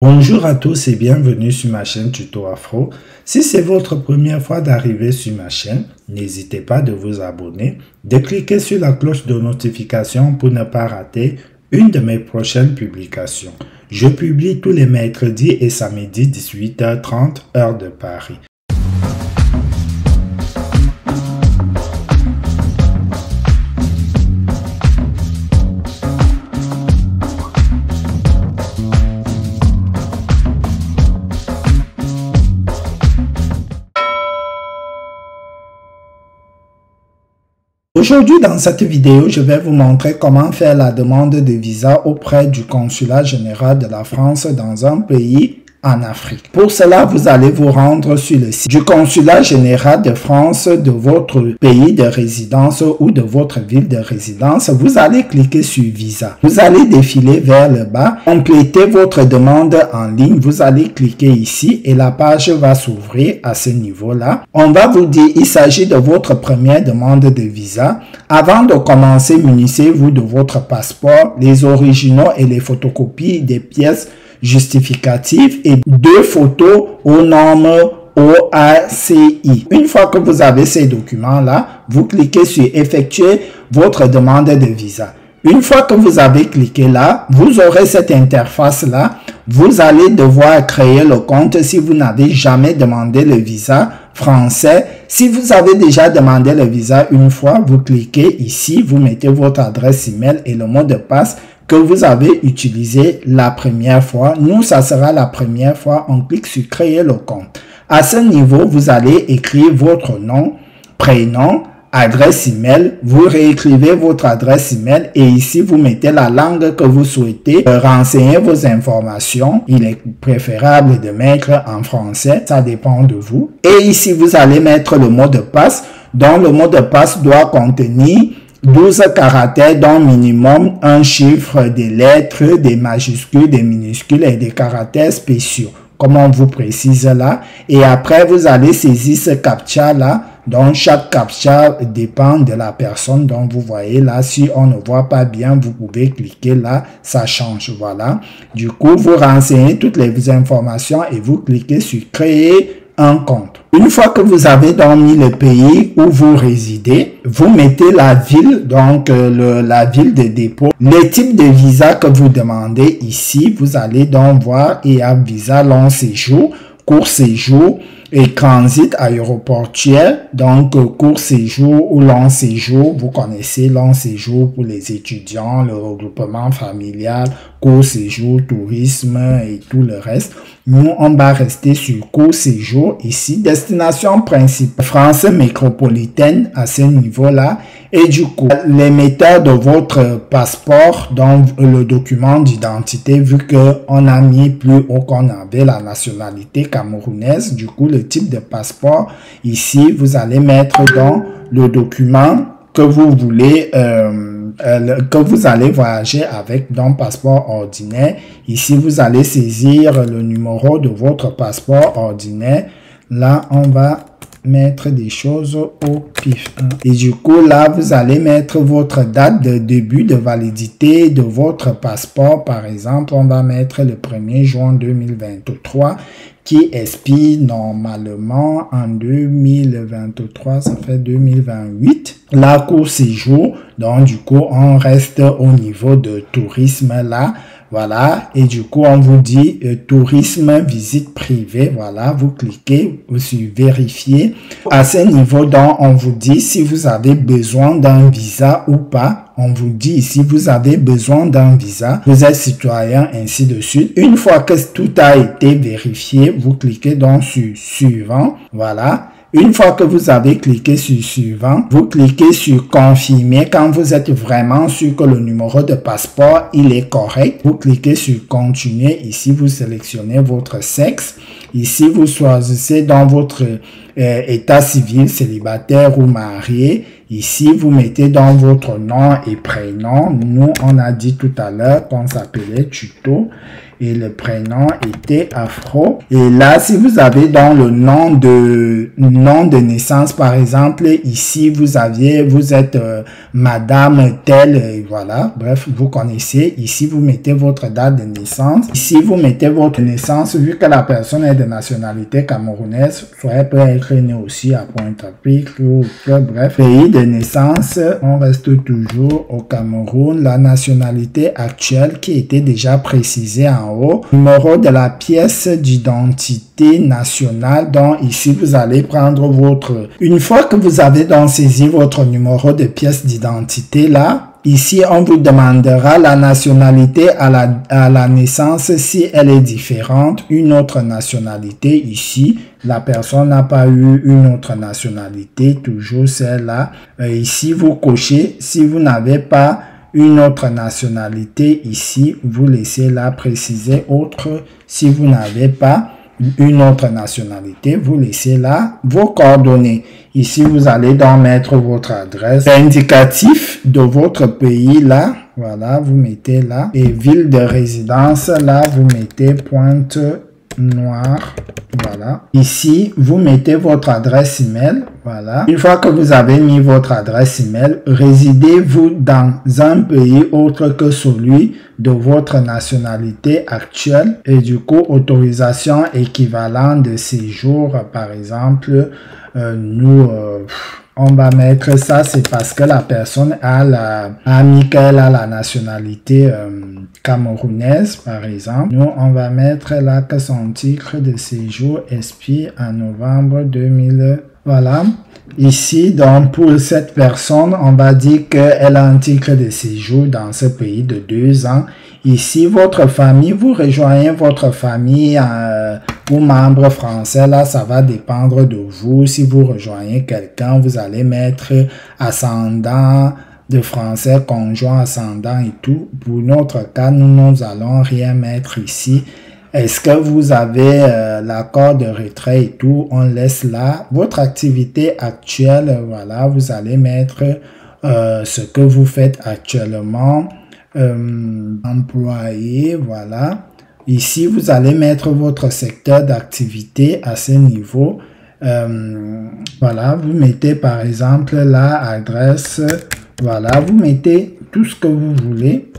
Bonjour à tous et bienvenue sur ma chaîne Tuto Afro. Si c'est votre première fois d'arriver sur ma chaîne, n'hésitez pas de vous abonner, de cliquer sur la cloche de notification pour ne pas rater une de mes prochaines publications. Je publie tous les mercredis et samedis 18h30 heure de Paris. Aujourd'hui, dans cette vidéo, je vais vous montrer comment faire la demande de visa auprès du consulat général de la France dans un pays en Afrique. Pour cela, vous allez vous rendre sur le site du consulat général de France de votre pays de résidence ou de votre ville de résidence. Vous allez cliquer sur visa. Vous allez défiler vers le bas, compléter votre demande en ligne. Vous allez cliquer ici et la page va s'ouvrir à ce niveau-là. On va vous dire, il s'agit de votre première demande de visa. Avant de commencer, munissez-vous de votre passeport, les originaux et les photocopies des pièces justificatives et 2 photos aux normes OACI. Une fois que vous avez ces documents-là, vous cliquez sur effectuer votre demande de visa. Une fois que vous avez cliqué là, vous aurez cette interface-là. Vous allez devoir créer le compte si vous n'avez jamais demandé le visa français. Si vous avez déjà demandé le visa une fois, vous cliquez ici, vous mettez votre adresse email et le mot de passe que vous avez utilisé la première fois. Nous, ça sera la première fois. On clique sur créer le compte. À ce niveau, vous allez écrire votre nom, prénom, adresse email. Vous réécrivez votre adresse email et ici, vous mettez la langue que vous souhaitez renseigner vos informations. Il est préférable de mettre en français. Ça dépend de vous. Et ici, vous allez mettre le mot de passe. Donc, le mot de passe doit contenir 12 caractères, dont minimum un chiffre, des lettres, des majuscules, des minuscules et des caractères spéciaux, comme on vous précise là. Et après, vous allez saisir ce captcha là. Donc, chaque captcha dépend de la personne. Donc, vous voyez là, si on ne voit pas bien, vous pouvez cliquer là, ça change. Voilà. Du coup, vous renseignez toutes les informations et vous cliquez sur créer un compte. Une fois que vous avez donc mis le pays où vous résidez, vous mettez la ville, donc la ville de dépôt, les types de visa que vous demandez ici. Vous allez donc voir, il y a visa long séjour, court séjour et transit aéroportuaire. Donc court séjour ou long séjour, vous connaissez long séjour pour les étudiants, le regroupement familial, court séjour, tourisme et tout le reste. Nous, on va rester sur court séjour ici. Destination principale, France métropolitaine à ce niveau-là. Et du coup, l'émetteur de votre passeport, donc le document d'identité, vu qu'on a mis plus haut qu'on avait la nationalité camerounaise, du coup, le type de passeport, ici, vous allez mettre dans le document que vous voulez, que vous allez voyager avec, donc passeport ordinaire. Ici, vous allez saisir le numéro de votre passeport ordinaire. Là, on va mettre des choses au pif. Et du coup, là, vous allez mettre votre date de début de validité de votre passeport. Par exemple, on va mettre le 1er juin 2023 qui expire normalement en 2023, ça fait 2028. La court séjour, donc du coup, on reste au niveau de tourisme là. Voilà, et du coup, on vous dit tourisme, visite privée. Voilà, vous cliquez sur vérifier. À ce niveau, donc, on vous dit si vous avez besoin d'un visa ou pas. On vous dit ici, vous avez besoin d'un visa, vous êtes citoyen, ainsi de suite. Une fois que tout a été vérifié, vous cliquez donc sur suivant. Voilà. Une fois que vous avez cliqué sur suivant, vous cliquez sur confirmer. Quand vous êtes vraiment sûr que le numéro de passeport, il est correct, vous cliquez sur continuer. Ici, vous sélectionnez votre sexe. Ici, vous choisissez dans votre état civil, célibataire ou marié. Ici, vous mettez dans votre nom et prénom. Nous, on a dit tout à l'heure qu'on s'appelait Tuto. et le prénom était Afro. Et là, si vous avez dans le nom de naissance, par exemple, ici, vous êtes madame telle, et voilà. Bref, vous connaissez. Ici, vous mettez votre date de naissance. Ici, vous mettez votre naissance, vu que la personne est de nationalité camerounaise, soit elle peut être née aussi à Pointe-à-Pitre ou bref. Pays de naissance, on reste toujours au Cameroun. La nationalité actuelle qui était déjà précisée en haut. Numéro de la pièce d'identité nationale. Donc ici, vous allez prendre une fois que vous avez donc saisi votre numéro de pièce d'identité là, ici, on vous demandera la nationalité à la naissance si elle est différente. Une autre nationalité ici, la personne n'a pas eu une autre nationalité, toujours celle-là. Ici, vous cochez. Si vous n'avez pas une autre nationalité ici, vous laissez là préciser autre. Si vous n'avez pas une autre nationalité, vous laissez là vos coordonnées. Ici, vous allez donc mettre votre adresse. L'indicatif de votre pays là, voilà, vous mettez là. Et ville de résidence, là, vous mettez Pointe-Noire. Voilà. Ici, vous mettez votre adresse email. Voilà. Une fois que vous avez mis votre adresse email, résidez-vous dans un pays autre que celui de votre nationalité actuelle. Et du coup, autorisation équivalente de séjour, par exemple, on va mettre ça, c'est parce que la personne a mis qu'elle a la nationalité camerounaise, par exemple. Nous, on va mettre là que son titre de séjour expire en novembre 2000. Voilà. Ici, donc, pour cette personne, on va dire qu'elle a un titre de séjour dans ce pays de 2 ans. Ici, votre famille, vous rejoignez votre famille ou membre français. Là, ça va dépendre de vous. Si vous rejoignez quelqu'un, vous allez mettre ascendant de français, conjoint, ascendant et tout. Pour notre cas, nous allons rien mettre ici. Est-ce que vous avez l'accord de retrait et tout? On laisse là. Votre activité actuelle, voilà, vous allez mettre ce que vous faites actuellement. Employé, voilà. Ici, vous allez mettre votre secteur d'activité à ce niveau. Voilà, vous mettez par exemple la adresse. Voilà, vous mettez tout ce que vous voulez.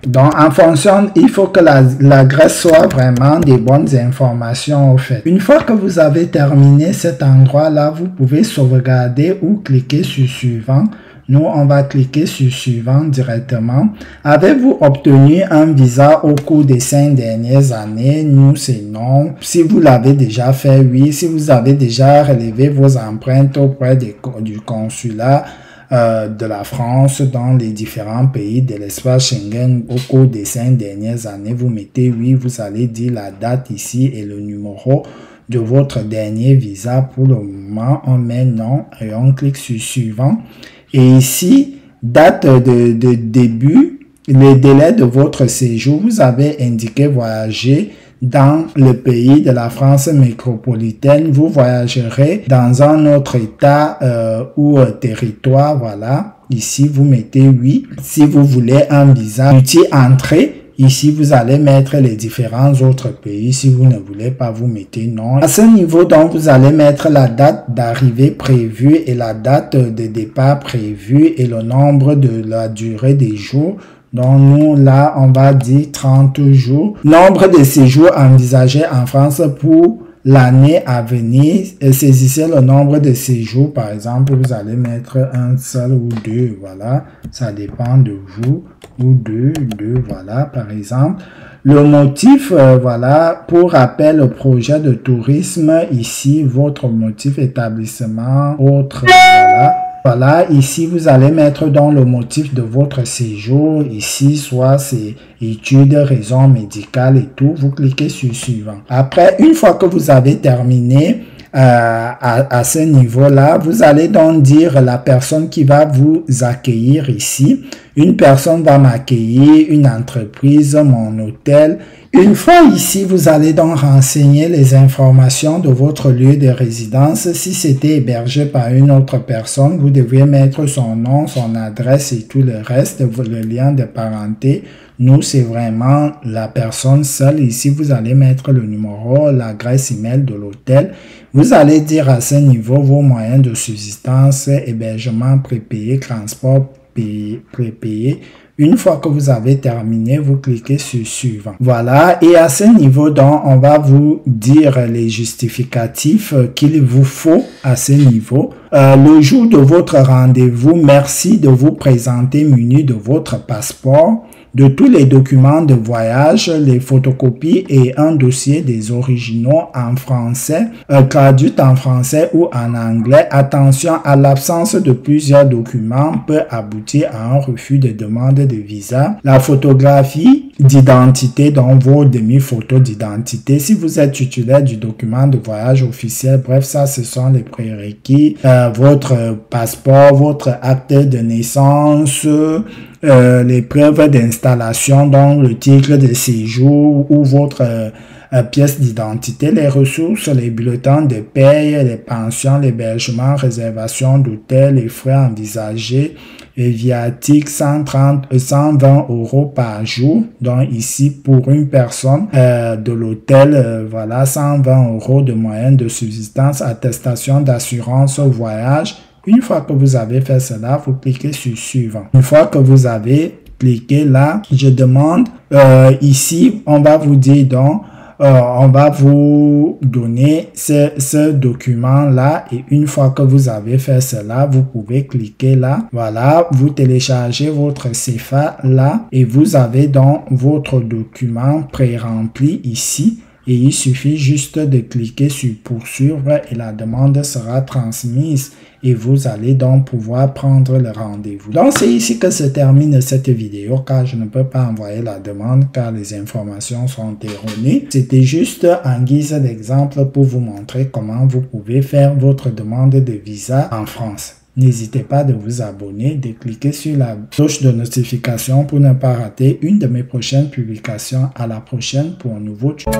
Donc, en fonction, il faut que l'adresse soit vraiment des bonnes informations au fait. Une fois que vous avez terminé cet endroit-là, vous pouvez sauvegarder ou cliquer sur suivant. Nous, on va cliquer sur suivant directement. Avez-vous obtenu un visa au cours des 5 dernières années? Nous, c'est non. Si vous l'avez déjà fait, oui. Si vous avez déjà relevé vos empreintes auprès du consulat de la France dans les différents pays de l'espace Schengen au cours des 5 dernières années, vous mettez oui, vous allez dire la date ici et le numéro de votre dernier visa. Pour le moment, on met non et on clique sur suivant. Et ici, date de début, le délai de votre séjour, vous avez indiqué voyager dans le pays de la France métropolitaine. Vous voyagerez dans un autre état ou territoire, voilà. Ici, vous mettez oui. Si vous voulez un visa multi-entrée, ici, vous allez mettre les différents autres pays. Si vous ne voulez pas, vous mettez non. À ce niveau, donc, vous allez mettre la date d'arrivée prévue et la date de départ prévue et le nombre de la durée des jours. Donc, nous, là, on va dire 30 jours. Nombre de séjours envisagés en France pour l'année à venir. Saisissez le nombre de séjours. Par exemple, vous allez mettre un seul ou deux. Voilà. Ça dépend de vous. Ou deux, voilà, par exemple. Le motif, voilà, pour rappel, le projet de tourisme, ici, votre motif établissement, autre, voilà. Voilà, ici, vous allez mettre dans le motif de votre séjour, ici, soit c'est études, raisons médicales et tout. Vous cliquez sur suivant. Après, une fois que vous avez terminé à ce niveau-là, vous allez donc dire la personne qui va vous accueillir ici. Une personne va m'accueillir, une entreprise, mon hôtel, Une fois ici, vous allez donc renseigner les informations de votre lieu de résidence. Si c'était hébergé par une autre personne, vous devez mettre son nom, son adresse et tout le reste, le lien de parenté. Nous, c'est vraiment la personne seule. Ici, vous allez mettre le numéro, l'adresse email de l'hôtel. Vous allez dire à ce niveau vos moyens de subsistance, hébergement prépayé, transport prépayé. Une fois que vous avez terminé, vous cliquez sur suivant. Voilà, et à ce niveau, donc, on va vous dire les justificatifs qu'il vous faut à ce niveau. Le jour de votre rendez-vous, merci de vous présenter muni de votre passeport, de tous les documents de voyage, les photocopies et un dossier des originaux en français, traduit en français ou en anglais. Attention, à l'absence de plusieurs documents peut aboutir à un refus de demande de visa. La photographie d'identité, donc vos demi-photos d'identité. Si vous êtes titulaire du document de voyage officiel, bref, ça, ce sont les prérequis. Votre passeport, votre acte de naissance, les preuves d'installation, donc le titre de séjour ou votre pièce d'identité, les ressources, les bulletins de paye, les pensions, l'hébergement, réservation d'hôtel, les frais envisagés, les viatiques, 120 € par jour. Donc ici, pour une personne de l'hôtel, voilà, 120 € de moyenne de subsistance, attestation d'assurance au voyage. Une fois que vous avez fait cela, vous cliquez sur suivant. Une fois que vous avez cliqué là, je demande, ici, on va vous dire donc, on va vous donner ce document-là et une fois que vous avez fait cela, vous pouvez cliquer là. Voilà, vous téléchargez votre CFA là et vous avez donc votre document pré-rempli ici. Et il suffit juste de cliquer sur poursuivre et la demande sera transmise et vous allez donc pouvoir prendre le rendez-vous. Donc c'est ici que se termine cette vidéo car je ne peux pas envoyer la demande car les informations sont erronées. C'était juste en guise d'exemple pour vous montrer comment vous pouvez faire votre demande de visa en France. N'hésitez pas de vous abonner, de cliquer sur la cloche de notification pour ne pas rater une de mes prochaines publications. À la prochaine pour un nouveau tuto.